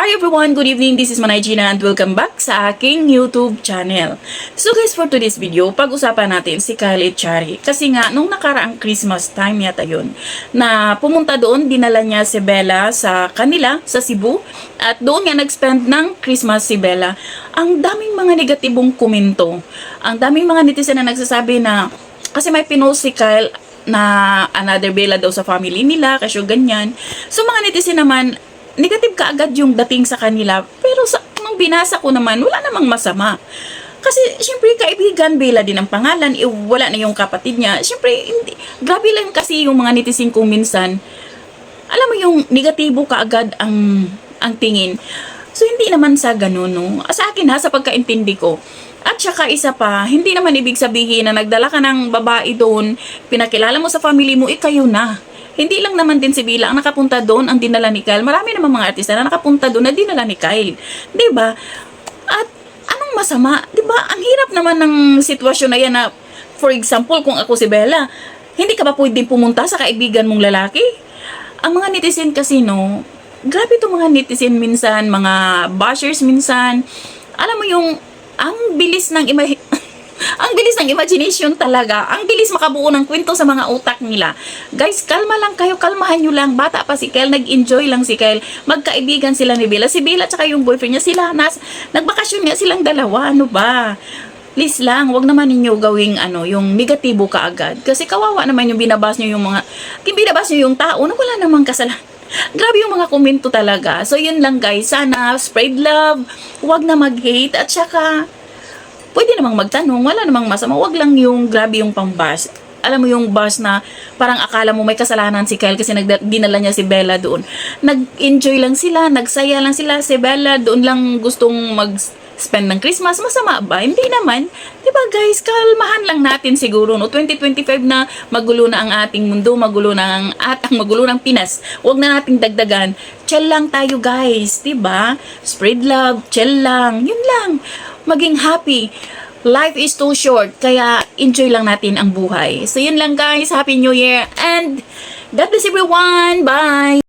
Hi everyone! Good evening! This is Manay Gina and welcome back sa aking YouTube channel. So guys, for today's video, pag-usapan natin si Kyle Echari. Kasi nga, nung nakaraang Christmas time yata yun, na pumunta doon, dinala niya si Bella sa kanila, sa Cebu. At doon nga nag-spend ng Christmas si Bella. Ang daming mga negatibong komento. Ang daming mga netizen na nagsasabi na, kasi may pinost si Kyle na another Bella daw sa family nila, kasi ganyan. So mga netizen naman, negative ka agad yung dating sa kanila. Pero nung binasa ko naman, wala namang masama. Kasi, syempre, kaibigan, Bella din ang pangalan, wala na yung kapatid niya. Syempre, hindi, grabe lang kasi yung mga netizen kung minsan, alam mo yung negatibo ka agad ang tingin. So, hindi naman sa ganun, no? Sa akin ha, sa pagkaintindi ko. At saka isa pa, hindi naman ibig sabihin na nagdala ka ng babae doon, pinakilala mo sa family mo, kayo na. Hindi lang naman din si Bella ang nakapunta doon, ang dinala ni Kyle. Marami namang mga artista na nakapunta doon na dinala ni Kyle. 'Di ba? At anong masama? 'Di ba? Ang hirap naman ng sitwasyon na yan na, for example, kung ako si Bella, hindi ka ba pwedeng pumunta sa kaibigan mong lalaki? Ang mga netizen kasi, no, grabe itong mga netizen minsan, mga bashers minsan. Alam mo yung, ang bilis ng ang bilis ng imagination talaga. Ang bilis makabuo ng kwento sa mga utak nila. Guys, kalma lang kayo. Kalmahan nyo lang. Bata pa si Kyle. Nag-enjoy lang si Kyle. Magkaibigan sila ni Bella. Si Bella at saka yung boyfriend niya, sila. Nagbakasyon nga silang dalawa. Ano ba? Please lang. Wag naman ninyo gawing yung negatibo ka agad. Kasi kawawa naman yung binabas nyo yung mga... Binabas nyo yung tao na wala namang kasalanan. Grabe yung mga komento talaga. So, yun lang guys. Sana spread love. Wag na mag-hate. At saka... pwede namang magtanong, wala namang masama. Wag lang yung grabe yung pang-bash. Alam mo yung bash na parang akala mo may kasalanan si Kyle kasi dinala niya si Bella doon. Nag-enjoy lang sila, nagsaya lang sila. Si Bella doon lang gustong mag-spend ng Christmas. Masama ba? Hindi naman. Diba guys, kalmahan lang natin siguro. No? 2025 na, magulo na ang ating mundo, magulo na magulo ng Pinas. Wag na nating dagdagan. Chill lang tayo guys, diba? Spread love, chill lang. Yun lang. Maging happy. Life is too short, kaya enjoy lang natin ang buhay. So yun lang guys, Happy New Year and God bless everyone. Bye!